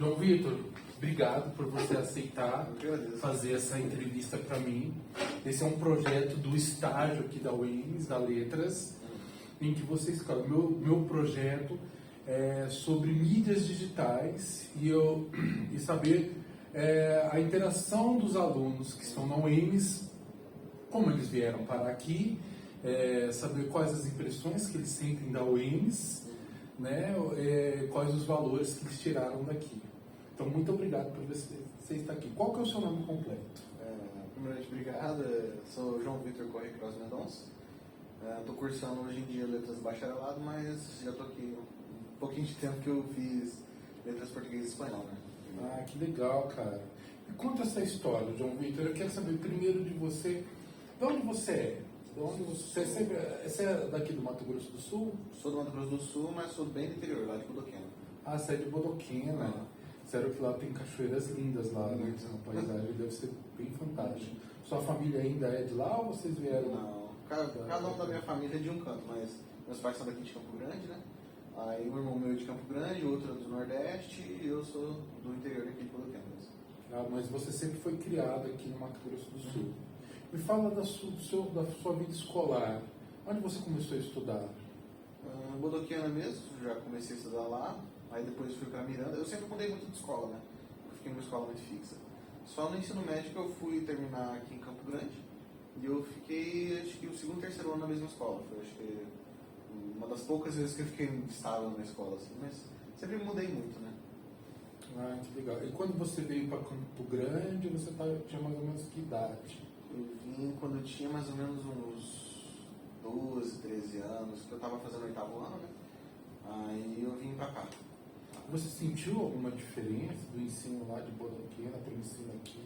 João Vitor, obrigado por você aceitar fazer essa entrevista para mim. Esse é um projeto do estágio aqui da UEMS, da Letras, em que você escolhe. Meu projeto é sobre mídias digitais e saber a interação dos alunos que estão na UEMS, como eles vieram parar aqui, saber quais as impressões que eles sentem da UEMS, né, quais os valores que eles tiraram daqui. Então, muito obrigado por você estar aqui. Qual que é o seu nome completo? Primeiramente, obrigado. Sou João Vitor Correia Cross Mendonça. Estou cursando hoje em dia Letras Bacharelado, mas já estou aqui um pouquinho de tempo que eu fiz Letras Português e Espanhol, né? Ah, que legal, cara. Me conta essa história, João Vitor. Eu quero saber primeiro de você. De onde você é? Você é daqui do Mato Grosso do Sul? Sou do Mato Grosso do Sul, mas sou bem do interior, lá de Bodoquena. Ah, você é de Bodoquena. Sério que lá tem cachoeiras lindas lá, né? A paisagem deve ser bem fantástica. Sua família ainda é de lá ou vocês vieram? Não, cada um da minha família é de um canto, mas meus pais são daqui de Campo Grande, né? Aí o irmão meu é de Campo Grande, outro é do Nordeste e eu sou do interior aqui de Bodoquena. Ah, mas você sempre foi criado aqui no Mato Grosso do Sul. Me fala da sua vida escolar. Onde você começou a estudar? Bodoquena mesmo, já comecei a estudar lá. Aí depois fui para Miranda. Eu sempre mudei muito de escola, né? Eu fiquei numa escola muito fixa. Só no ensino médio que eu fui terminar aqui em Campo Grande. E eu fiquei, acho que o segundo e terceiro ano na mesma escola. Foi, acho que, uma das poucas vezes que eu fiquei estável na escola, assim. Mas sempre mudei muito, né? Ah, que legal. E quando você veio para Campo Grande, você tinha mais ou menos que idade? Eu vim quando eu tinha mais ou menos uns 12, 13 anos, que eu estava fazendo o 8º ano, né? Aí eu vim para cá. Você sentiu alguma diferença do ensino lá de Bodoquena para o ensino aqui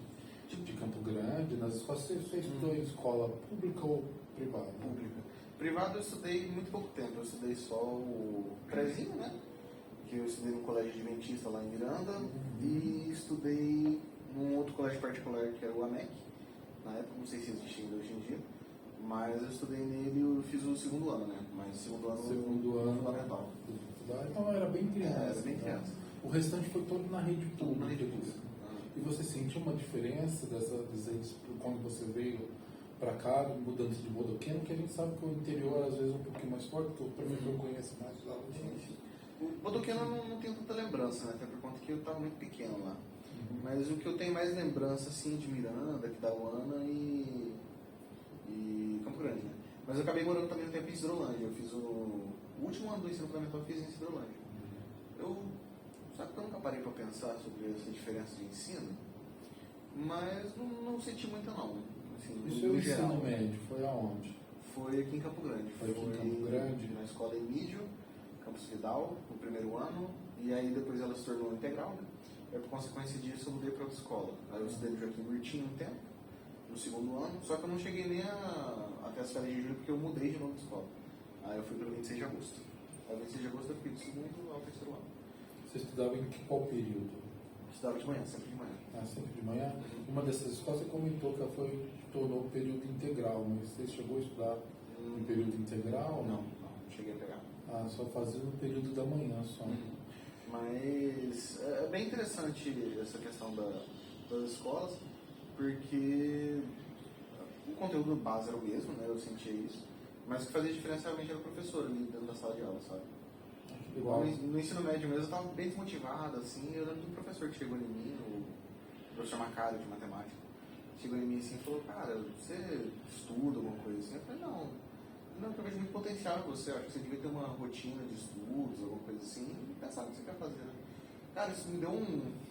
de Campo Grande? Nas escolas, você estudou em escola pública ou privada? Pública. Privado eu estudei muito pouco tempo. Eu estudei só o prézinho, né? Que eu estudei no colégio adventista lá em Miranda. E estudei num outro colégio particular que era o AMEC. Na época, não sei se existe ainda hoje em dia. Mas eu estudei nele e eu fiz o segundo ano, né? Mas segundo ano fundamental. Então era bem criança. Era bem criança. O restante foi todo na rede pública. Na rede pública. E você sentiu uma diferença quando você veio para cá, mudando de Bodoquena? Porque a gente sabe que o interior às vezes é um pouquinho mais forte, porque o professor conhece mais os alunos. O Bodoquena não tenho tanta lembrança, né? Até por conta que eu estava muito pequeno lá. Mas o que eu tenho mais lembrança, assim, de Miranda, Aquidauana e Campo Grande, né? Mas eu acabei morando também um tempo em Hidrolândia. Eu fiz o último ano do ensino fundamental, eu fiz em Hidrolândia. Sabe que eu nunca parei para pensar sobre essa diferença de ensino, mas não senti muita não. Assim, e o seu ensino médio foi aonde? Foi aqui em Campo Grande. Foi aqui em Campo Grande? Na escola Emídio, Campos Vidal, no primeiro ano, e aí depois ela se tornou integral, né? E por consequência disso eu mudei para outra escola. Aí eu estudei no Joaquim Murtinho um tempo, no segundo ano, só que eu não cheguei nem até as férias de julho porque eu mudei de novo de escola. Aí eu fui para o 26 de agosto. Aí 26 de agosto eu fiquei do segundo ao terceiro ano. Você estudava em qual período? Estudava de manhã, sempre de manhã. Ah, sempre de manhã? Uma dessas escolas você comentou que ela tornou o período integral, mas você chegou a estudar em período integral? Não cheguei a pegar. Ah, só fazia no período da manhã só. Mas é bem interessante essa questão das escolas, porque o conteúdo base era o mesmo, né? Eu sentia isso, mas o que fazia diferença realmente era o professor ali dentro da sala de aula, sabe? Igual no ensino médio mesmo, eu estava bem desmotivado, assim. Eu lembro do professor que chegou em mim, o professor Macário, de matemática, chegou em mim assim e falou: cara, você estuda alguma coisa assim? Eu falei: não, eu vejo muito potencial em você, acho que você devia ter uma rotina de estudos, alguma coisa assim, e pensar o que você quer fazer, né? Cara, isso me deu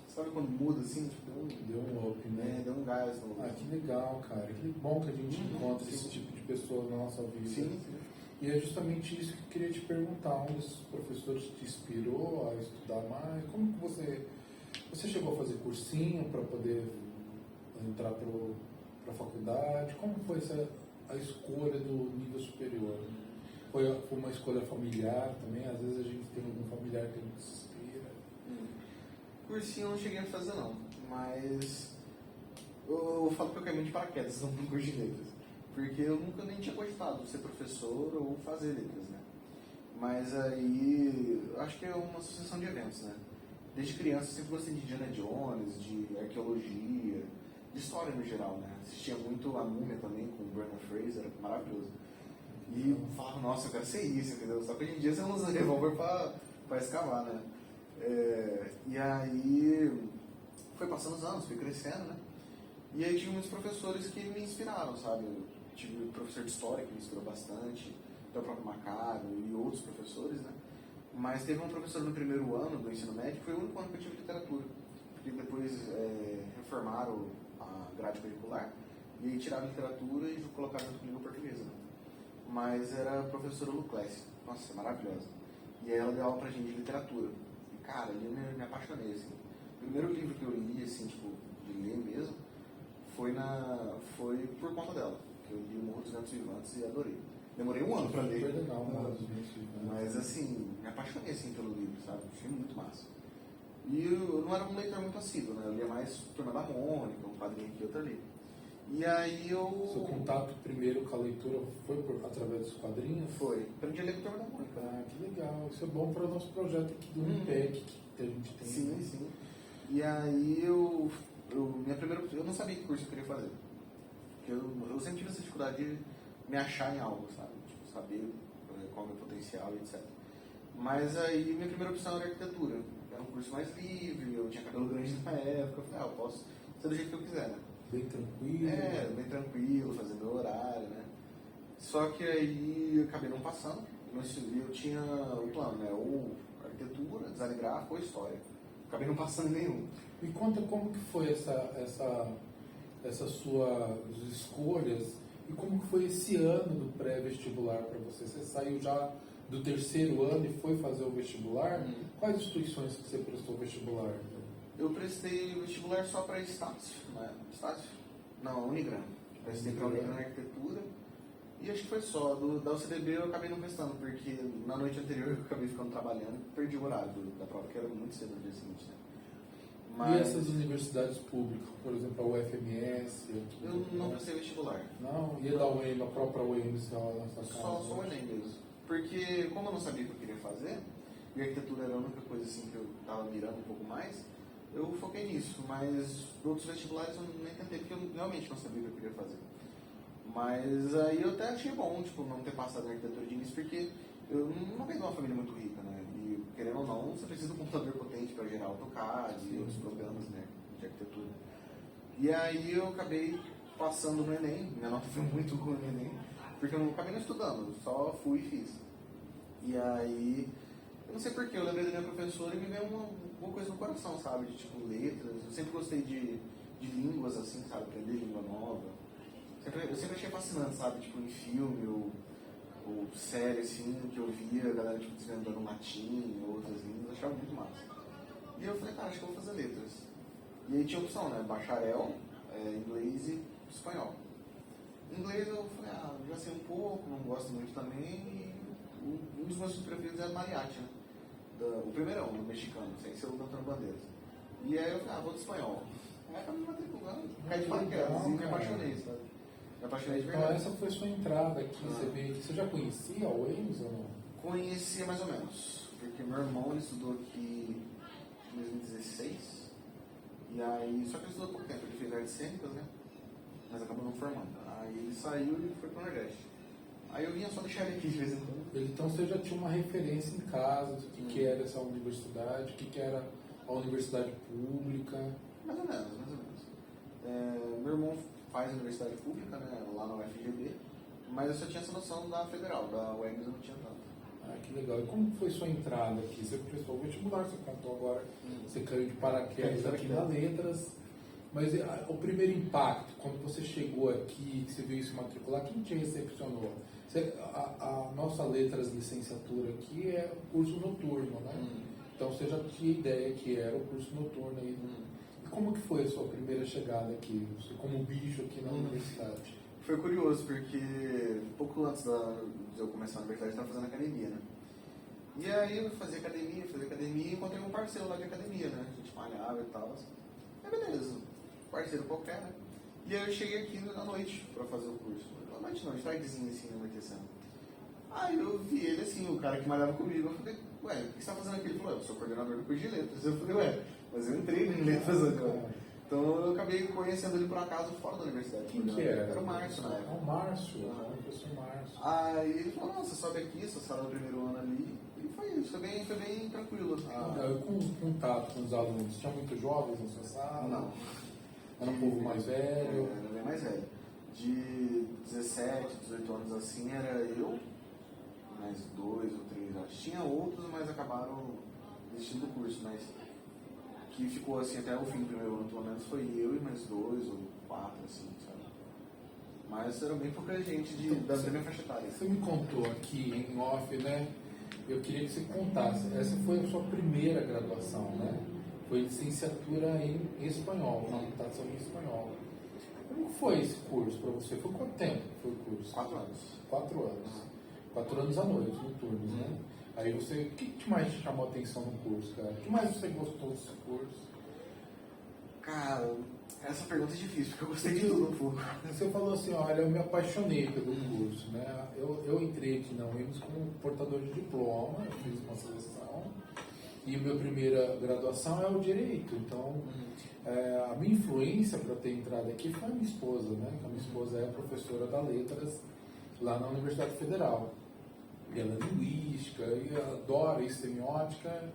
sabe quando muda assim? Tipo, deu um up, né? Deu um gás no... Ah, que legal, cara. Que bom que a gente encontra esse tipo de pessoa na nossa vida. Sim. E é justamente isso que eu queria te perguntar. Um dos professores te inspirou a estudar mais? Como que você chegou a fazer cursinho para poder entrar para a faculdade? Como foi a escolha do nível superior? Foi uma escolha familiar também? Às vezes a gente tem algum familiar que nos inspira. Cursinho eu não cheguei a fazer não, mas eu falo que eu caí muito de paraquedas no curso de letras. Porque eu nunca nem tinha gostado de ser professor ou fazer letras, né? Mas aí, acho que é uma sucessão de eventos, né? desde criança, eu sempre gostei de Indiana Jones, de arqueologia, de história no geral, né? Assistia muito A Múmia também, com o Brendan Fraser, era maravilhoso. E eu falava, nossa, eu quero ser isso, entendeu? Só que hoje em dia você não usa revólver pra escavar, né? E aí, foi passando os anos, fui crescendo, né? E aí tive muitos professores que me inspiraram, sabe? Eu tive um professor de história que me inspirou bastante, até o próprio Macário e outros professores, né? Mas teve um professor no primeiro ano do ensino médio, que foi o único ano que eu tive literatura. Porque depois reformaram a grade curricular e aí tiraram literatura e colocaram junto com língua portuguesa, né? Mas era a professora Luclécia, nossa, maravilhosa. E aí ela deu aula pra gente de literatura. E cara, ali eu me apaixonei, assim. O primeiro livro que eu li, assim, tipo, de ler mesmo, foi por conta dela. Que eu li o Morro dos Ventos Vivantes e adorei. Demorei um ano pra ler. Foi legal, mas Mas assim, me apaixonei assim pelo livro, sabe? Achei muito massa. E eu não era um leitor muito assíduo, né? Eu lia mais Turma da Mônica, um quadrinho aqui, outro ali. E aí eu... Seu contato primeiro com a leitura foi através dos quadrinhos? Foi. Aprendi a ler com Turma da Mônica. Ah, que legal. Isso é bom para o nosso projeto aqui do Unipec, que a gente tem. Sim, sim. E aí eu não sabia que curso eu queria fazer. Porque eu sempre tive essa dificuldade de me achar em algo, sabe? Tipo, saber qual é o meu potencial e etc. Mas aí minha primeira opção era arquitetura. Era um curso mais livre, eu tinha cabelo grande na época. Eu falei, eu posso ser do jeito que eu quiser, né? Bem tranquilo. Bem tranquilo, fazer meu horário, né? Só que aí eu acabei não passando. Eu tinha um plano, né? Ou arquitetura, design gráfico ou história. Acabei não passando em nenhum. Me conta como que foi essas suas escolhas e como que foi esse ano do pré-vestibular para você? Você saiu já do terceiro ano e foi fazer o vestibular? Quais instituições que você prestou vestibular? Eu prestei vestibular só para Estácio, né? Estácio? Não, Unigran. Prestei para Unigran na arquitetura. E acho que foi só. Da UCDB eu acabei não prestando, porque na noite anterior eu acabei ficando trabalhando e perdi o horário da prova, que era muito cedo no dia seguinte, né? Mas... E essas universidades públicas, por exemplo, a UFMS? Eu não prestei vestibular. Não? E da UEM, a própria UEM, na sua casa? Só o Enem mesmo. Porque como eu não sabia o que eu queria fazer, e a arquitetura era a única coisa assim que eu estava mirando um pouco mais, eu foquei nisso. Mas outros vestibulares eu nem tentei, porque eu realmente não sabia o que eu queria fazer. Mas aí eu até achei bom, tipo, não ter passado na arquitetura de início, porque eu não venho de uma família muito rica, né? E querendo ou não, você precisa de um computador potente para gerar AutoCAD e outros programas, né, de arquitetura. E aí eu acabei passando no Enem, minha nota foi muito ruim no Enem, porque eu não acabei não estudando, só fui e fiz. E aí, eu não sei porquê, eu lembrei da minha professora e me veio uma coisa no coração, sabe? De tipo letras, eu sempre gostei de línguas assim, sabe? Aprender língua nova. Eu sempre achei fascinante, sabe? Tipo, em filme ou série, assim, que eu via a galera, tipo, desvendando latim, outras línguas, eu achava muito massa. E eu falei, cara, acho que eu vou fazer letras. E aí tinha opção, né? Bacharel, inglês e espanhol. Inglês eu falei, já sei um pouco, não gosto muito também. E um dos meus preferidos é mariachi, né? O primeirão, o mexicano, sem ser o Antônio Bandeiras. E aí eu falei, vou de espanhol. Aí eu me matriculando, caí de paraquedas e me apaixonei, sabe? Me apaixonei de verdade. Então essa foi sua entrada aqui, você veio aqui. Você já conhecia o UEMS ou não? Conhecia mais ou menos, porque meu irmão ele estudou aqui em 2016, e aí, só que ele estudou pouco tempo, ele fez artes cênicas, né? Mas acabou não formando. Aí ele saiu e foi para o Nordeste. Aí eu vinha só deixar ele aqui de vez em quando. Então você já tinha uma referência em casa do que era essa universidade, o que era a universidade pública? Mais ou menos, mais ou menos. Meu irmão faz universidade pública, né, lá na UFGB, mas eu só tinha essa noção da federal, da UEMS eu não tinha tanto. Ah, que legal. E como foi sua entrada aqui? Você prestou o vestibular, você contou agora, você caiu de paraquedas aqui na Letras, mas o primeiro impacto, quando você chegou aqui, que você veio se matricular, quem te recepcionou? A nossa Letras licenciatura aqui é o curso noturno, né? Então você já tinha ideia que era o curso noturno aí. E como que foi a sua primeira chegada aqui, você como bicho aqui na universidade? Foi curioso, porque pouco antes de eu começar a universidade, eu estava fazendo academia, né? E aí eu fazia academia e encontrei um parceiro lá de academia, né? A gente malhava e tal. Aí beleza, parceiro qualquer, né? E aí eu cheguei aqui à noite para fazer o curso. À noite não, de tardezinha assim, anoitecendo. Aí eu vi ele assim, o cara que malhava comigo, eu falei, ué, o que você tá fazendo aqui? Ele falou, eu sou coordenador do curso de letras. Eu falei, ué, mas eu entrei em letras agora. Então eu acabei conhecendo ele por acaso fora da universidade. Quem que era? Era o Márcio na época. O Márcio, o professor Márcio. Aí ele falou, não, você sobe aqui, você sala no primeiro ano ali. E foi isso, foi bem tranquilo. Eu com contato com os alunos, tinha muitos jovens na sua sala? Não. Era um povo mais velho? Era bem mais velho. De 17, 18 anos assim, era eu, mais 2 ou 3, acho. Tinha outros, mas acabaram desistindo do curso, mas que ficou assim até o fim do primeiro ano, pelo menos foi eu e mais 2 ou 4, assim, sabe? Mas era bem pouca gente da minha faixa etária. Você me contou aqui em off, né? Eu queria que você contasse. Essa foi a sua primeira graduação, né? Foi licenciatura em espanhol, computação em espanhol. Como foi esse curso para você? Foi quanto tempo que foi o curso? 4 anos. 4 anos. 4 anos à noite, noturnos, né? Aí você, o que mais te chamou a atenção no curso, cara? O que mais você gostou desse curso? Cara, essa pergunta é difícil, porque eu gostei de tudo um pouco. Você falou assim, olha, eu me apaixonei pelo curso, né? Eu entrei aqui na UEMS como portador de diploma, eu fiz uma seleção, e a minha primeira graduação é o Direito, então a minha influência para ter entrado aqui foi a minha esposa, né? A minha esposa é professora da Letras lá na Universidade Federal. E ela é linguística, e ela adora semiótica,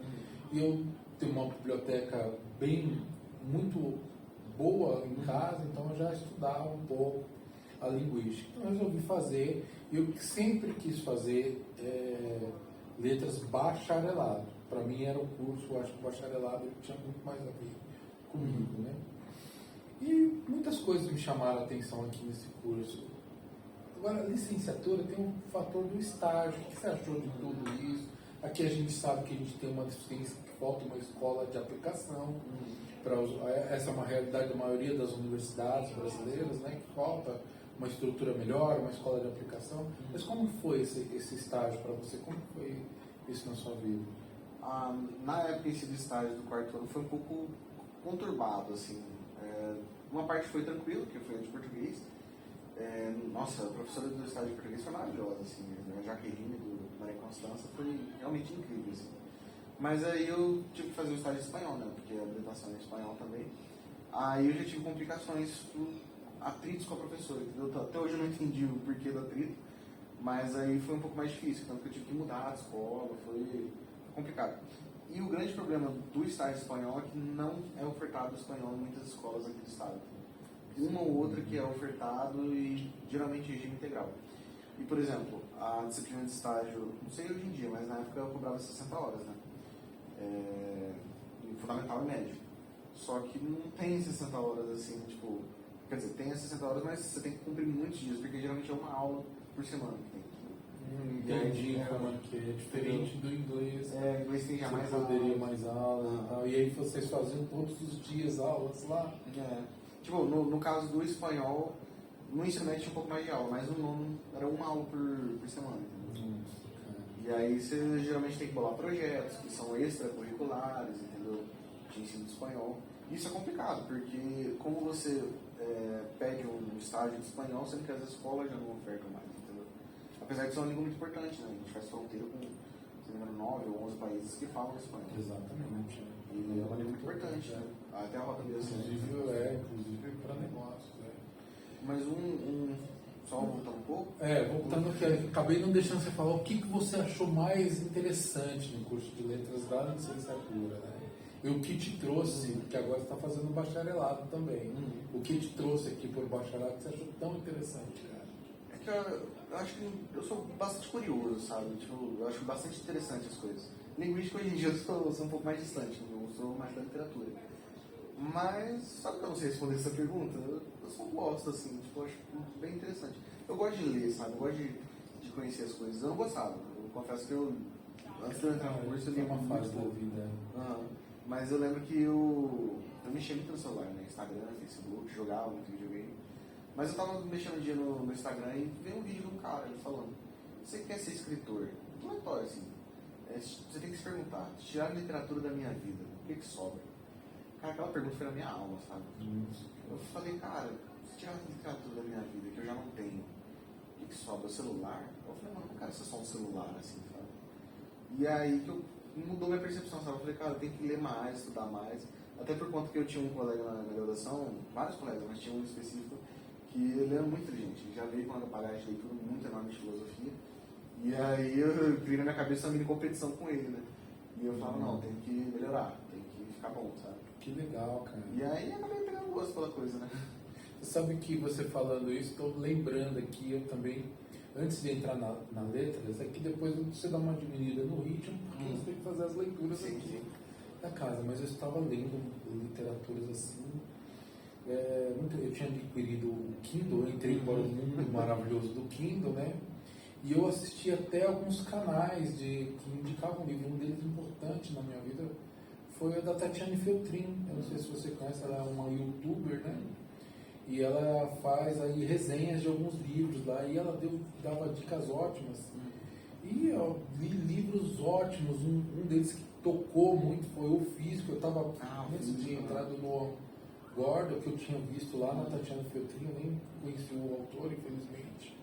e eu tenho uma biblioteca muito boa em casa, então eu já estudava um pouco a linguística. Então eu resolvi fazer, e eu sempre quis fazer letras bacharelado. Para mim era um curso, eu acho que o bacharelado tinha muito mais a ver comigo, né? E muitas coisas me chamaram a atenção aqui nesse curso. Agora, a licenciatura tem um fator do estágio. O que você achou de tudo isso? Aqui a gente sabe que a gente tem uma deficiência, que falta uma escola de aplicação. Essa é uma realidade da maioria das universidades brasileiras, né? Que falta uma estrutura melhor, uma escola de aplicação. Mas como foi esse estágio para você? Como foi isso na sua vida? Na época em si do estágio do quarto ano foi um pouco conturbado, assim. Uma parte foi tranquilo, que foi a de português. Nossa, a professora do estágio de português foi maravilhosa, assim, a Jaqueline do Maria Constança foi realmente incrível, assim. Mas aí eu tive que fazer o estágio de espanhol, né, porque a habilitação é em espanhol também. Aí eu já tive complicações, atritos com a professora, entendeu? Até hoje eu não entendi o porquê do atrito, mas aí foi um pouco mais difícil, tanto que eu tive que mudar de escola, foi complicado. E o grande problema do estágio de espanhol é que não é ofertado espanhol em muitas escolas aqui do estado. Uma ou outra que é ofertado e geralmente regime integral. E, por exemplo, a disciplina de estágio, não sei hoje em dia, mas na época eu cobrava 60 horas, né? Fundamental e médio. Só que não tem 60 horas assim, tipo, quer dizer, tem as 60 horas, mas você tem que cumprir muitos dias, porque geralmente é uma aula por semana que tem. Entendi como é que é diferente do inglês. Inglês tem já você mais poderia aula. mais aula e tal. E aí vocês faziam todos os dias aulas lá? Tipo, no caso do espanhol, no ensino médio tinha um pouco mais de aula, mas no nono era uma aula por semana. E aí você geralmente tem que bolar projetos que são extracurriculares, entendeu? De ensino de espanhol. Isso é complicado, porque como você pede um estágio de espanhol, sendo que as escolas já não ofertam mais, entendeu? Apesar de ser uma língua muito importante, né? A gente faz fronteira com, se não me engano, 9 ou 11 países que falam espanhol. Exatamente. E é uma língua muito importante, né? Até a rota mesmo. Inclusive para negócios. Mas só voltar um pouco? Voltando aqui, acabei não deixando você falar o que você achou mais interessante no curso de letras da licenciatura, né? E o que te trouxe, que agora você está fazendo bacharelado também, o que te trouxe aqui por bacharelado que você achou tão interessante, cara? É que eu acho que eu sou bastante curioso, sabe? Tipo, eu acho bastante interessante as coisas. Linguística hoje em dia eu sou um pouco mais distante, eu sou mais da literatura. Mas, sabe que eu não sei responder essa pergunta? Eu só gosto, assim, tipo, eu acho bem interessante. Eu gosto de ler, sabe? Eu gosto de conhecer as coisas. Eu não gostava. Eu confesso que antes de eu entrar no curso, eu li uma fase da vida. Mas eu lembro que eu mexia muito no celular, né? Instagram, Facebook, jogava muito videogame. Mas eu tava mexendo um dia no Instagram e veio um vídeo de um cara falando: você quer ser escritor? Aleatório, assim. Você tem que se perguntar: tirar a literatura da minha vida, o que sobra? Cara, aquela pergunta foi na minha alma, sabe? Eu falei, cara, se tirar a literatura da minha vida, que eu já não tenho, o que sobra? O celular? Eu falei, mano, não quero ser só um celular, assim, sabe? E aí que mudou minha percepção, sabe? Eu falei, cara, eu tenho que ler mais, estudar mais. Até por conta que eu tinha um colega na graduação, vários colegas, mas tinha um específico que ele era muito inteligente. Ele já veio com uma bagagem de leitura muito enorme de filosofia. E aí eu criei na minha cabeça uma mini competição com ele, né? E eu falava, não, tem que melhorar, tem que ficar bom, sabe? Que legal, cara. E aí acabei pegando gosto pela coisa, né? Você sabe que você falando isso, estou lembrando aqui, eu também, antes de entrar na letras, é que depois você dá uma diminuída no ritmo, porque você tem que fazer as leituras Sim, aqui sim. na casa. Mas eu estava lendo literaturas assim, eu tinha adquirido o Kindle, eu entrei para o mundo maravilhoso do Kindle, né? E eu assisti até alguns canais que indicavam livro. Um deles importante na minha vida foi a da Tatiane Feltrin. Eu não sei se você conhece, ela é uma youtuber, né? E ela faz aí resenhas de alguns livros lá, e ela dava dicas ótimas. E eu li livros ótimos, um deles que tocou muito foi o Físico. Eu estava antes de entrar no Gordo, que eu tinha visto lá na Tatiana Feltrin, eu nem conheci o autor, infelizmente.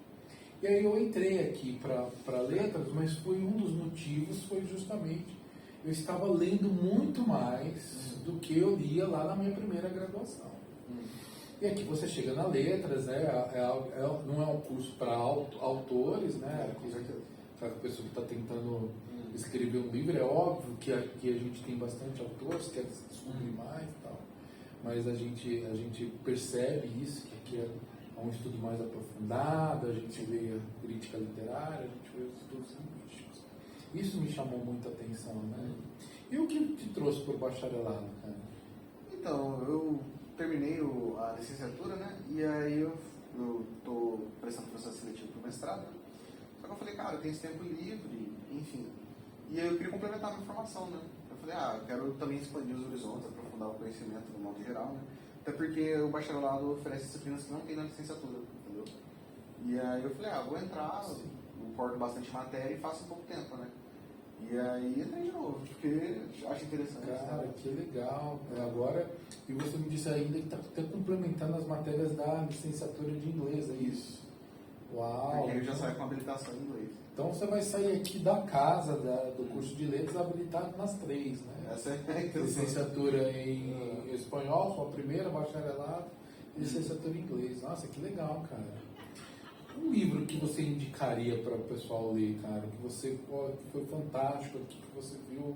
E aí eu entrei aqui para letras, mas foi um dos motivos, foi justamente, eu estava lendo muito mais do que eu lia lá na minha primeira graduação. E aqui você chega na letras, né, não é um curso para autores, né, para a pessoa que está tentando escrever um livro. É óbvio que aqui a gente tem bastante autores, quer descobrir mais e tal, mas a gente percebe isso, que aqui é um estudo mais aprofundado, a gente vê a crítica literária, a gente vê os estudos linguísticos. Isso me chamou muita atenção, né? E o que te trouxe para o bacharelado, cara? Então, eu terminei a licenciatura, né? E aí eu estou prestando processo seletivo para o mestrado, né? Só que eu falei, cara, eu tenho esse tempo livre, enfim. E aí eu queria complementar a minha formação, né? Eu falei, eu quero também expandir os horizontes, aprofundar o conhecimento no modo geral, né? Até porque o bacharelado oferece disciplinas que não tem na licenciatura, entendeu? E aí eu falei, vou entrar, eu corto bastante matéria e faço em pouco tempo, né? E aí entrei de novo, porque acho interessante. Cara, que legal. Agora, e você me disse ainda que está até complementando as matérias da licenciatura de inglês, é isso? Uau! Porque eu já saio com habilitação em inglês. Então você vai sair aqui da casa do curso de letras habilitado nas 3, né? Essa é a intenção. Licenciatura em espanhol, sua primeira, bacharelado, e licenciatura em inglês. Nossa, que legal, cara. Um livro que você indicaria para o pessoal ler, cara, que você que foi fantástico, que você viu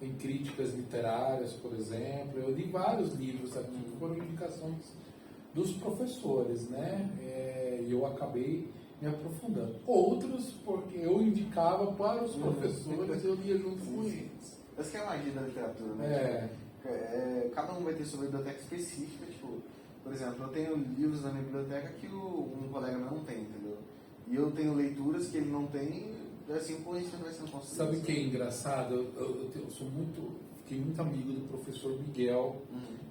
em críticas literárias, por exemplo. Eu li vários livros aqui que foram indicações dos professores, né? E eu acabei me aprofundando. Outros, porque eu indicava para os professores, eu lia junto com eles. Essa que é a magia da literatura, né? Cada um vai ter sua biblioteca específica, tipo, por exemplo, eu tenho livros na minha biblioteca que um colega meu não tem, entendeu? E eu tenho leituras que ele não tem, assim, o conhecimento vai sendo construído. Sabe o que é engraçado? Eu fiquei muito amigo do professor Miguel.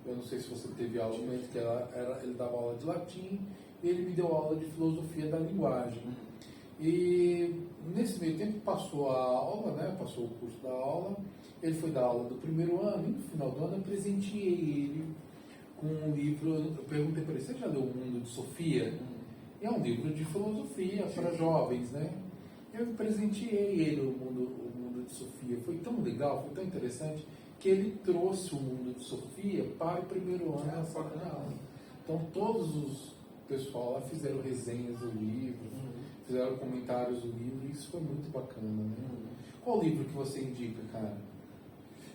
Eu não sei se você teve aula com ele, que ele dava aula de latim, e ele me deu aula de filosofia da linguagem. E nesse meio tempo passou a aula, né? Passou o curso da aula, ele foi dar aula do primeiro ano, e no final do ano eu presenteei ele com um livro. Eu perguntei para ele, você já leu O Mundo de Sofia? E é um livro de filosofia para jovens, né? Eu presenteei ele o mundo de Sofia. Foi tão legal, foi tão interessante, que ele trouxe o Mundo de Sofia para o primeiro ano da sala de aula. Então todos os pessoal lá fizeram resenhas do livro, fizeram comentários do livro, e isso foi muito bacana, né? Qual livro que você indica, cara?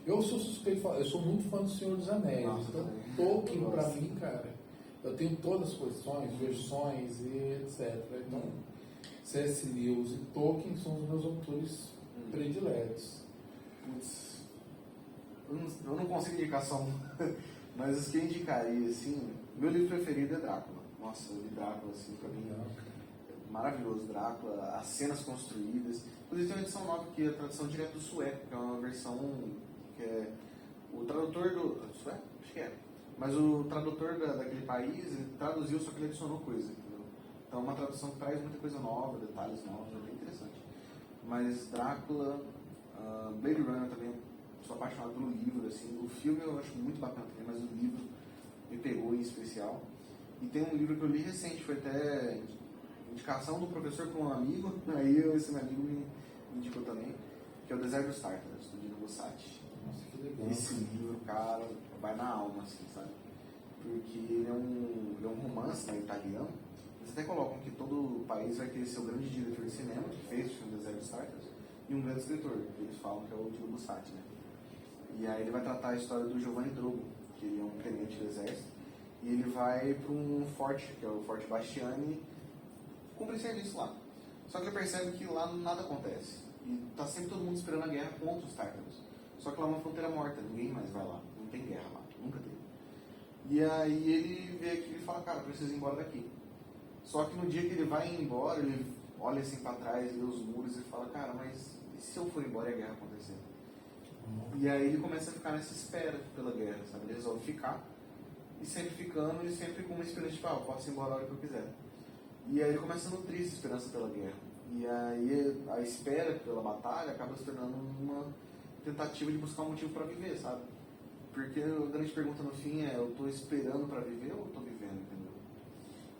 Eu sou suspeito, eu sou muito fã do Senhor dos Anéis. Nossa, então Tolkien pra mim, cara, eu tenho todas as coleções, versões e etc. Então C.S. Lewis e Tolkien são os meus autores prediletos. Putz, eu não consigo indicar só um, mas os que eu indicaria, assim, meu livro preferido é Drácula. Nossa, eu li Drácula, assim, pra mim, maravilhoso, Drácula, as cenas construídas. Inclusive tem uma edição nova que é a tradução direto do sueco, que é uma versão que é o tradutor do sueco? Acho que é. Mas o tradutor daquele país, ele traduziu, só que ele adicionou coisa, entendeu? Então é uma tradução que traz muita coisa nova, detalhes novos, é bem interessante. Mas Drácula, Blade Runner também, sou apaixonado pelo livro, assim. O filme eu acho muito bacana também, mas o livro me pegou em especial. E tem um livro que eu li recente, foi até indicação do professor para um amigo, aí esse meu amigo me indicou também, que é o Deserto dos Tártaros, do Dino Bussati. Nossa, que legal. Esse livro, cara, vai na alma, assim, sabe? Porque ele é um romance, né, italiano. Eles até colocam que todo país vai ter seu grande diretor de cinema, que fez o filme Deserto dos Tártaros, e um grande escritor, que eles falam que é o Dino Bussati, né? E aí ele vai tratar a história do Giovanni Drogo, que ele é um tenente do exército, e ele vai para um forte, que é o Forte Bastiani, cumprir serviço lá. Só que ele percebe que lá nada acontece. E tá sempre todo mundo esperando a guerra contra os tártaros. Só que lá é uma fronteira morta, ninguém mais vai lá. Não tem guerra lá, nunca teve. E aí ele vê aquilo e fala, cara, preciso ir embora daqui. Só que no dia que ele vai embora, ele olha assim para trás, vê os muros e fala, cara, mas e se eu for embora e a guerra acontecer? E aí ele começa a ficar nessa espera pela guerra, sabe? Ele resolve ficar, e sempre ficando, e sempre com uma esperança, tipo, eu posso ir embora a hora que eu quiser. E aí ele começa a nutrir essa esperança pela guerra. E aí a espera pela batalha acaba se tornando uma tentativa de buscar um motivo para viver, sabe? Porque a grande pergunta no fim é, eu estou esperando para viver ou eu estou vivendo, entendeu?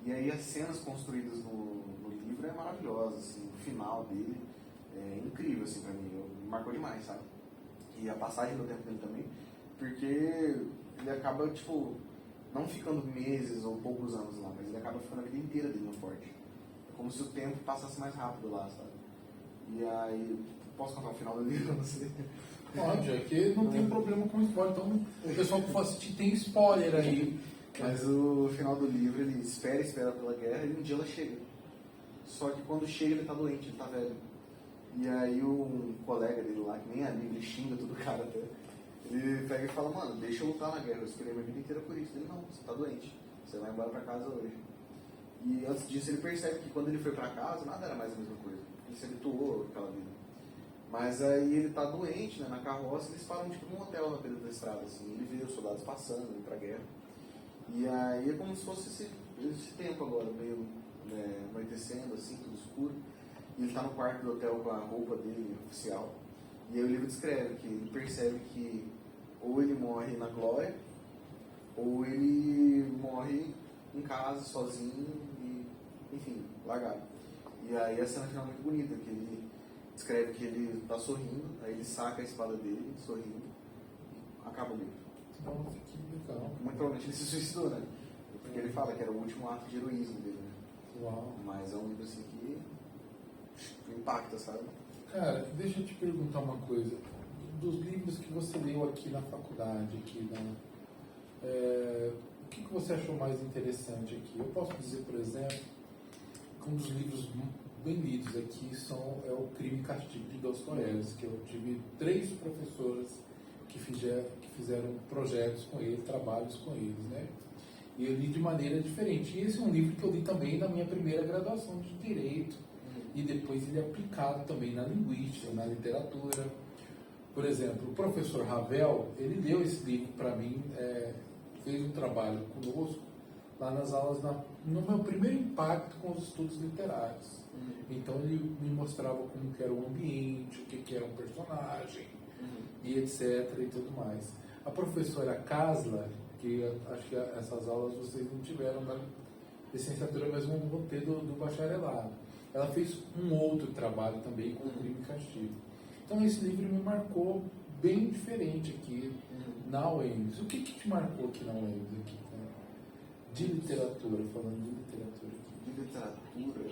E aí as cenas construídas no livro é maravilhosa, assim, o final dele é incrível, assim, para mim, marcou demais, sabe? E a passagem do tempo dele também, porque ele acaba, tipo, não ficando meses ou poucos anos lá, mas ele acaba ficando a vida inteira dele no forte. É como se o tempo passasse mais rápido lá, sabe? E aí, posso contar o final do livro? Não sei. Pode, é que não tem problema com spoiler, então o pessoal que for assistir tem spoiler aí. Mas o final do livro, ele espera pela guerra e um dia ela chega. Só que quando chega ele tá doente, ele tá velho. E aí um colega dele lá, que nem é amigo, ele xinga todo cara até. Ele pega e fala, mano, deixa eu lutar na guerra, eu esperei minha vida inteira por isso. Ele, não, você tá doente, você vai embora pra casa hoje. E antes disso ele percebe que quando ele foi pra casa, nada era mais a mesma coisa. Ele se habituou àquela vida. Mas aí ele tá doente, né, na carroça, eles param tipo num hotel na beira da estrada, assim. Ele vê os soldados passando, indo pra guerra. E aí é como se fosse esse tempo agora, meio anoitecendo, assim, tudo escuro. E ele tá no quarto do hotel com a roupa dele oficial. E aí o livro descreve que ele percebe que ou ele morre na glória, ou ele morre em casa, sozinho, e, enfim, largado. E aí a cena final é muito bonita, que ele descreve que ele tá sorrindo, aí ele saca a espada dele, sorrindo, e acaba o livro. Nossa, que legal. Muito provavelmente ele se suicidou, né? Porque ele fala que era o último ato de heroísmo dele, né? Uau. Mas é um livro assim que impacta, sabe? Cara, deixa eu te perguntar uma coisa. Dos livros que você leu aqui na faculdade, o que você achou mais interessante aqui? Eu posso dizer, por exemplo, que um dos livros bem lidos aqui é o Crime e Castigo de Dostoiévski, que eu tive 3 professoras que fizeram projetos com ele, trabalhos com eles, né? E eu li de maneira diferente. E esse é um livro que eu li também na minha primeira graduação de Direito. E depois ele é aplicado também na linguística, na literatura. Por exemplo, o professor Ravel, ele leu esse livro para mim, fez um trabalho conosco, lá nas aulas, no meu primeiro impacto com os estudos literários. Então ele me mostrava como que era o ambiente, o que era um personagem, e etc. e tudo mais. A professora Kasla, que acho que essas aulas vocês não tiveram na licenciatura, mas vão ter do bacharelado. Ela fez um outro trabalho também com Crime e Castigo. Então esse livro me marcou bem diferente aqui na UEMS. O que te marcou aqui na UEMS? Aqui, né? De literatura, falando de literatura aqui. De literatura,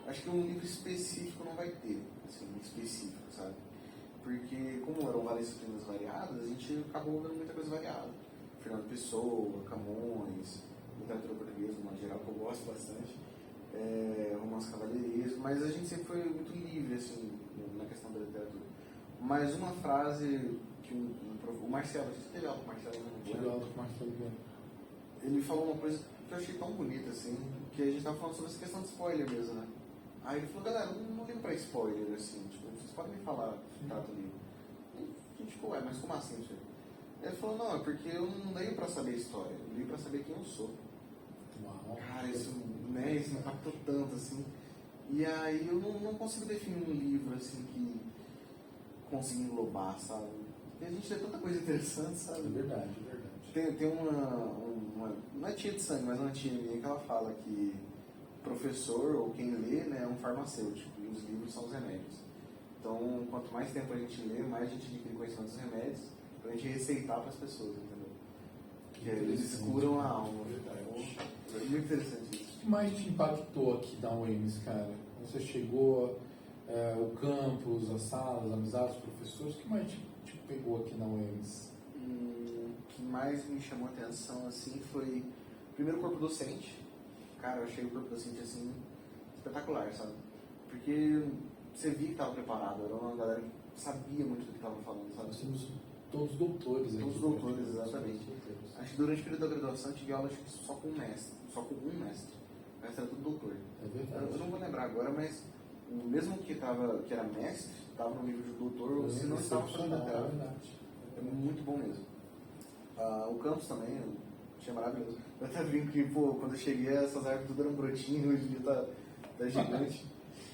acho que um livro específico não vai ter, assim, específico, sabe? Porque como eram várias disciplinas variadas, a gente acabou vendo muita coisa variada. Fernando Pessoa, Camões, literatura portuguesa, de uma geral, que eu gosto bastante. Romance cavalheiresco, mas a gente sempre foi muito livre, assim, na questão da literatura. Mas uma frase que o Marcelo, você teve aula com o Marcelo? Tive aula com o Marcelo. Ele falou uma coisa que eu achei tão bonita, assim, que a gente estava falando sobre essa questão de spoiler mesmo, né? Aí ele falou, galera, não ligo pra spoiler, assim, tipo, vocês podem me falar o trato do livro. E a gente ficou, mas como assim, senhor? Ele falou, não, é porque eu não leio pra saber a história, eu leio pra saber quem eu sou. Uau. Cara, isso me impactou tanto, assim. E aí eu não consigo definir um livro, assim, que consiga englobar, sabe? Porque a gente lê tanta coisa interessante, sabe? É verdade, é verdade. Tem uma não é tia de sangue, mas uma tia minha que ela fala que professor ou quem lê, né, é um farmacêutico e os livros são os remédios. Então, quanto mais tempo a gente lê, mais a gente adquire conhecimento dos remédios para a gente receitar para as pessoas, entendeu? Porque eles curam a alma. Então, é muito interessante isso. O que mais te impactou aqui da UEMS, cara? Você chegou, o campus, as salas, amizades, professores, o que mais te pegou aqui na UEMS? O que mais me chamou a atenção assim foi primeiro o corpo docente. Cara, eu achei o corpo docente assim espetacular, sabe? Porque você via que estava preparado, era uma galera que sabia muito do que estava falando, sabe? Nós temos todos doutores aqui. Todos doutores, exatamente. Acho que durante o período da graduação eu tive aula acho que só com um mestre. O mestre era tudo doutor. É verdade. Eu não vou lembrar agora, mas o mesmo que era mestre, estava no nível de doutor, ou se não estava fazendo até. É muito bom mesmo. O campus também, eu achei maravilhoso. Eu até brinco que, pô, quando eu cheguei, essas árvores tudo eram brotinhos, hoje em dia tá gigante.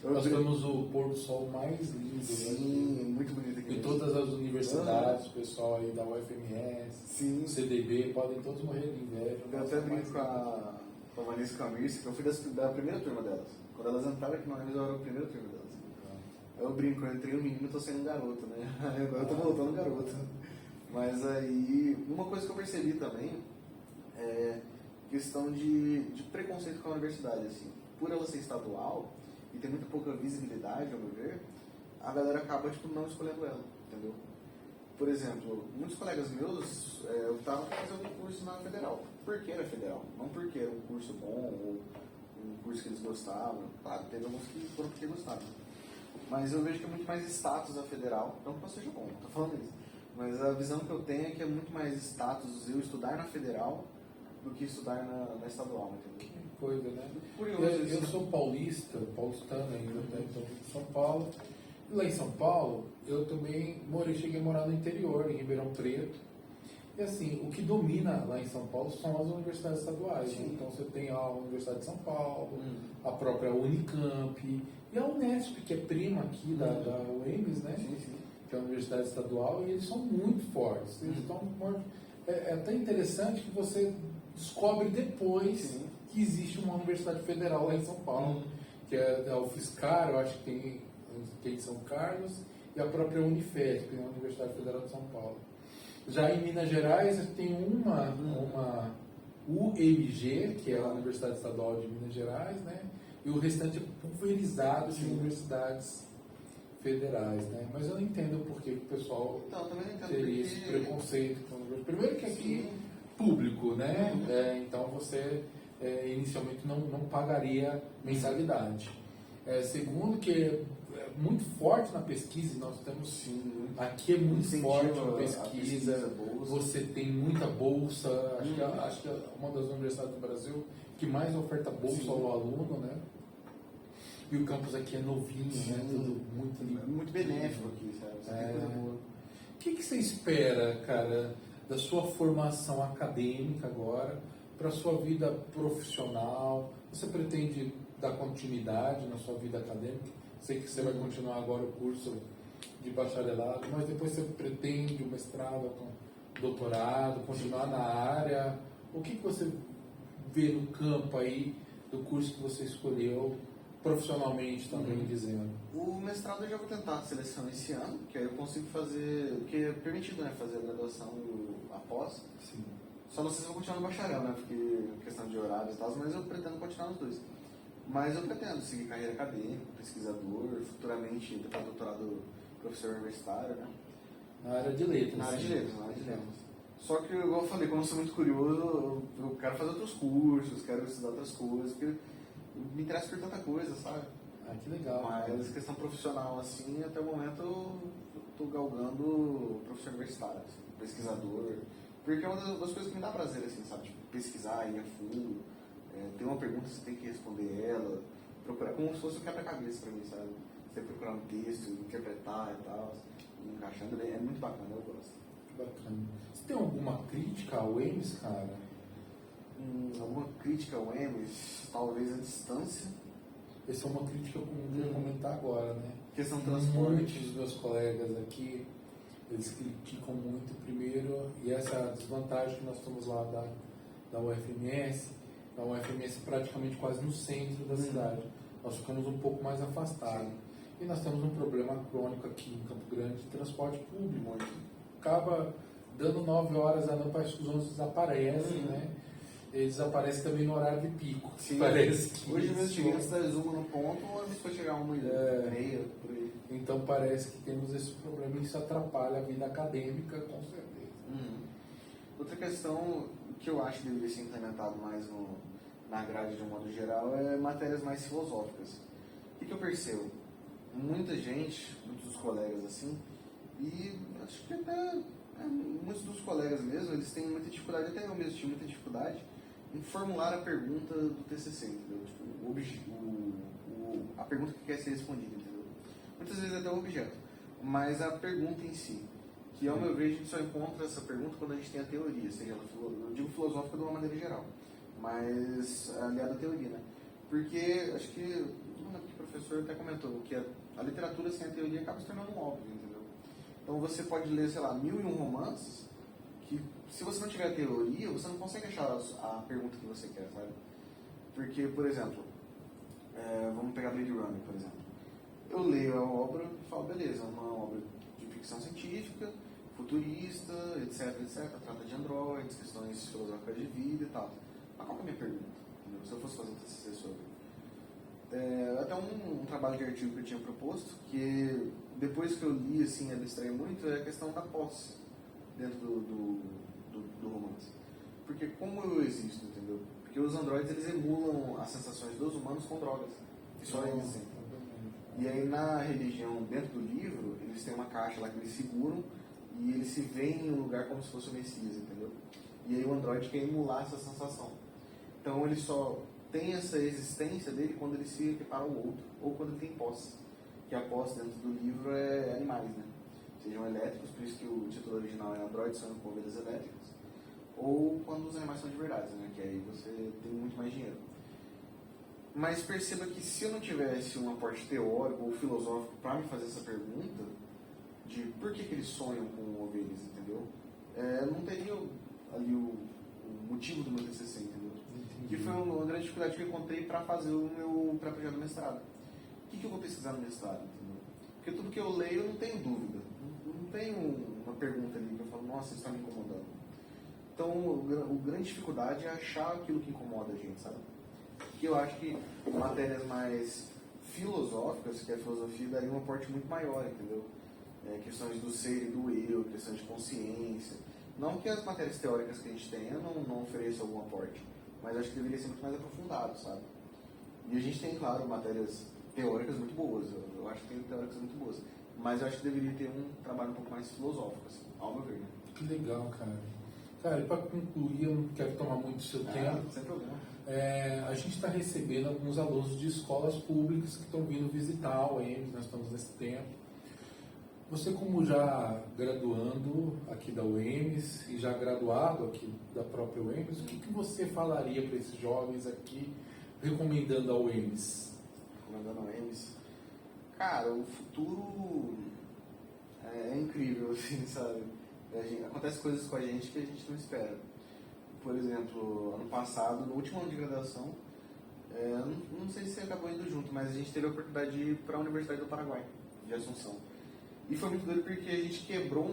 Nós temos o pôr do sol mais lindo. Sim, muito bonito aqui. Em todas as universidades, o pessoal aí da UFMS, sim. CDB, podem todos morrer de inveja. Eu até brinco com a Vanessa e com a Mirce, que eu fui da primeira turma delas. Quando elas entraram aqui no UEMS, eu era a primeira turma delas. Eu brinco, eu entrei um menino e tô sendo um garoto, né? Agora eu tô voltando garoto. Mas aí, uma coisa que eu percebi também é questão de preconceito com a universidade, assim. Por ela ser estadual e ter muito pouca visibilidade, ao meu ver, a galera acaba, tipo, não escolhendo ela, entendeu? Por exemplo, muitos colegas meus optavam por fazer algum curso na federal. Porque era federal, não porque era um curso bom ou um curso que eles gostavam. Claro, teve alguns que foram porque gostavam. Mas eu vejo que é muito mais status a federal, não que não seja bom, não tô falando isso. Mas a visão que eu tenho é que é muito mais status eu estudar na federal do que estudar na estadual, entendeu? Que coisa, né? Curioso eu sou paulistano ainda, né? Então, em São Paulo. E lá em São Paulo, eu também cheguei a morar no interior, em Ribeirão Preto. E assim, o que domina lá em São Paulo são as universidades estaduais. Né? Então você tem a Universidade de São Paulo, a própria Unicamp e a Unesp, que é prima aqui da UEMS, né? Sim. Que é a universidade estadual, e eles são muito fortes. Eles estão é até interessante que você descobre depois que existe uma universidade federal lá em São Paulo, que é a UFSCar, eu acho que tem em São Carlos, e a própria Unifesp, que é a Universidade Federal de São Paulo. Já em Minas Gerais tem uma UMG, que é a Universidade Estadual de Minas Gerais, né? E o restante é pulverizado de universidades federais, né? Mas eu não entendo por que o pessoal teria esse preconceito. Primeiro que aqui público, né? Então você inicialmente não pagaria mensalidade. Segundo que é muito forte na pesquisa, nós temos aqui é muito forte na pesquisa, você tem muita bolsa, acho que é uma das universidades do Brasil que mais oferta bolsa ao aluno, né? E o campus aqui é novinho, né? Tudo muito benéfico aqui, sabe? O que você espera, cara, da sua formação acadêmica agora para a sua vida profissional? Você pretende dar continuidade na sua vida acadêmica? Sei que você vai continuar agora o curso de bacharelado, mas depois você pretende um mestrado, doutorado, continuar na área? O que você vê no campo aí do curso que você escolheu, profissionalmente também dizendo? O mestrado eu já vou tentar a seleção esse ano, que aí eu consigo fazer, porque é permitido, né, fazer a graduação e a pós. Sim. Só não sei se eu vou continuar no bacharel, né, porque questão de horários e tal, mas eu pretendo continuar nos dois. Mas eu pretendo seguir carreira acadêmica, pesquisador, futuramente depois doutorado professor universitário, né? Na área de letras. Na área de letras. Só que, igual eu falei, como eu sou muito curioso, eu quero fazer outros cursos, quero estudar outras coisas, porque me interessa por tanta coisa, sabe? Ah, que legal. Mas questão profissional, assim, até o momento eu tô galgando professor universitário, assim, pesquisador, porque é uma das coisas que me dá prazer, assim, sabe? Tipo, pesquisar, ir a fundo, ter uma pergunta, você tem que responder ela, procurar como se fosse um quebra-cabeça pra mim, sabe? Você tem que procurar um texto, interpretar e tal, encaixando, é muito bacana, eu gosto. Bacana. Você tem alguma crítica ao UEMS, cara? Alguma crítica ao UEMS? Talvez a distância. Essa é uma crítica que eu vou comentar agora, né? Questão do transporte. Muitos dos meus colegas aqui, eles criticam muito primeiro, e essa desvantagem que nós temos lá da UFMS, A UFMS praticamente quase no centro da cidade. Nós ficamos um pouco mais afastados. Sim. E nós temos um problema crônico aqui em Campo Grande de transporte público. Muito. Acaba dando 9 horas da noite, parece que os ônibus desaparecem, né? Eles desaparecem também no horário de pico. Sim. Parece que Hoje mesmo cheguei antes das 1 no ponto, ou antes foi chegar 1h30, por aí. Então parece que temos esse problema e isso atrapalha a vida acadêmica, com certeza. Outra questão que eu acho que deveria ser implementado mais na grade de um modo geral é matérias mais filosóficas. O que eu percebo? Muita gente, muitos dos colegas assim, e acho que até muitos dos colegas mesmo, eles têm muita dificuldade, até eu mesmo tive muita dificuldade em formular a pergunta do TCC, entendeu? Tipo, a pergunta que quer ser respondida, entendeu? Muitas vezes até o objeto, mas a pergunta em si, que ao meu ver a gente só encontra essa pergunta quando a gente tem a teoria, seja ela, eu digo filosófica de uma maneira geral, mas aliada à teoria, né? Porque acho que o professor até comentou que a literatura sem a teoria acaba se tornando um óbvio, entendeu? Então você pode ler, sei lá, 1001 romances que, se você não tiver a teoria, você não consegue achar a pergunta que você quer, sabe? Porque, por exemplo, vamos pegar Blade Runner, por exemplo. Eu leio a obra e falo, beleza, é uma obra de ficção científica, futurista, etc, etc, trata de androides, questões filosóficas de vida e tal. Mas qual que é a minha pergunta? Entendeu? Se eu fosse fazer um TCC sobre... até um trabalho de artigo que eu tinha proposto, que depois que eu li, assim, abstraí muito, é a questão da posse dentro do romance. Porque como eu existo, entendeu? Porque os androides, eles emulam as sensações dos humanos com drogas. E só eles sentem. E aí na religião, dentro do livro, eles têm uma caixa lá que eles seguram e eles se veem em um lugar como se fosse o Messias, entendeu? E aí o androide quer emular essa sensação. Então ele só tem essa existência dele quando ele se equipara ao outro, ou quando ele tem posse. Que a posse dentro do livro é animais, né? Sejam elétricos, por isso que o título original é Androides sonhando com ovelhas elétricas, ou quando os animais são de verdade, né? Que aí você tem muito mais dinheiro. Mas perceba que se eu não tivesse um aporte teórico ou filosófico para me fazer essa pergunta de por que eles sonham com ovelhas, entendeu? Eu não teria ali o motivo do meu TCC, entendeu? Que foi uma grande dificuldade que eu encontrei para fazer o meu pré-projeto do mestrado. O que eu vou pesquisar no mestrado, entendeu? Porque tudo que eu leio eu não tenho dúvida. Não tenho uma pergunta ali que eu falo, nossa, isso está me incomodando. Então, a grande dificuldade é achar aquilo que incomoda a gente, sabe? Que eu acho que matérias mais filosóficas, que a filosofia daria um aporte muito maior, entendeu? Questões do ser e do eu, questões de consciência. Não que as matérias teóricas que a gente tenha não ofereçam algum aporte, mas acho que deveria ser muito mais aprofundado, sabe? E a gente tem, claro, matérias teóricas muito boas, eu acho que tem teóricas muito boas, mas eu acho que deveria ter um trabalho um pouco mais filosófico, assim, ao meu ver, né? Que legal, cara. Cara, e para concluir, eu não quero tomar muito do seu tempo. Sem problema. A gente está recebendo alguns alunos de escolas públicas que estão vindo visitar a UEMS, nós estamos nesse tempo. Você, como já graduando aqui da UEMS e já graduado aqui da própria UEMS, o que você falaria para esses jovens aqui recomendando a UEMS? Recomendando a UEMS? Cara, o futuro é incrível, assim, sabe? Acontece coisas com a gente que a gente não espera. Por exemplo, ano passado, no último ano de graduação, não sei se você acabou indo junto, mas a gente teve a oportunidade de ir para a Universidade do Paraguai, de Assunção. E foi muito doido porque a gente quebrou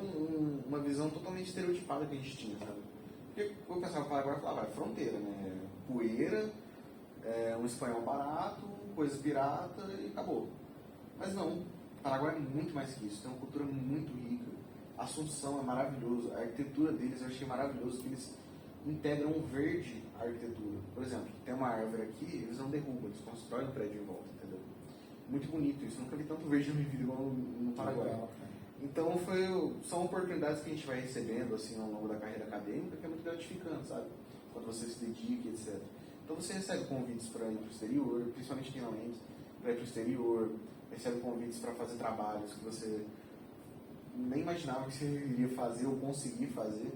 uma visão totalmente estereotipada que a gente tinha, sabe? Porque eu pensava no Paraguai e falava, é fronteira, né? Poeira, um espanhol barato, coisa pirata e acabou. Mas não, o Paraguai é muito mais que isso, tem uma cultura muito rica. Assunção é maravilhoso, a arquitetura deles eu achei maravilhoso, que eles integram o verde à arquitetura. Por exemplo, tem uma árvore aqui, eles não derrubam, eles constroem um prédio em volta, entendeu? Muito bonito isso, nunca vi tanto verde na minha vida igual no Paraguai. Legal, então são oportunidades que a gente vai recebendo assim, ao longo da carreira acadêmica que é muito gratificante, sabe? Quando você se dedica, etc. Então você recebe convites para ir para o exterior, principalmente quem não entra, para ir para o exterior, recebe convites para fazer trabalhos que você nem imaginava que você iria fazer ou conseguir fazer.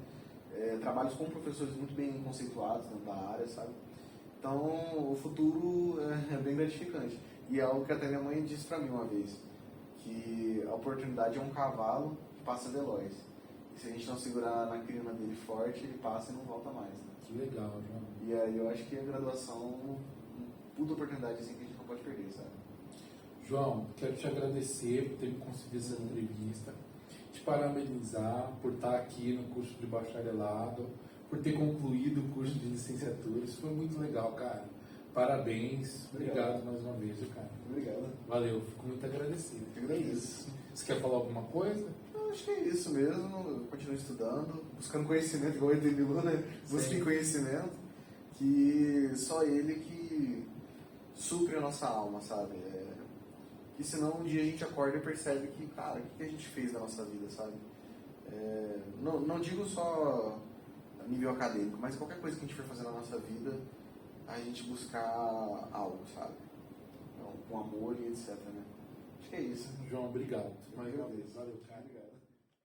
Trabalhos com professores muito bem conceituados dentro da área, sabe? Então, o futuro é bem gratificante. E é algo que até minha mãe disse pra mim uma vez, que a oportunidade é um cavalo que passa veloz. se a gente não segurar na crina dele forte, ele passa e não volta mais. Né? Que legal, João. E aí eu acho que a graduação é uma puta oportunidade assim, que a gente não pode perder, sabe? João, quero te agradecer por ter me concedido essa entrevista, te parabenizar por estar aqui no curso de bacharelado, por ter concluído o curso de licenciatura. Isso foi muito legal, cara. Parabéns. Obrigado mais uma vez, cara. Obrigado. Valeu, fico muito agradecido. Eu agradeço. Você quer falar alguma coisa? Eu acho que é isso mesmo. Eu continuo estudando, buscando conhecimento, igual ele Bilu, né? Busquem conhecimento, que só ele que supre a nossa alma, sabe? Que senão um dia a gente acorda e percebe que, cara, o que a gente fez da nossa vida, sabe? Não digo só a nível acadêmico, mas qualquer coisa que a gente for fazer na nossa vida, a gente buscar algo, sabe? Então, com amor e etc, né? Acho que é isso. João, obrigado. Mais uma vez. Valeu, cara.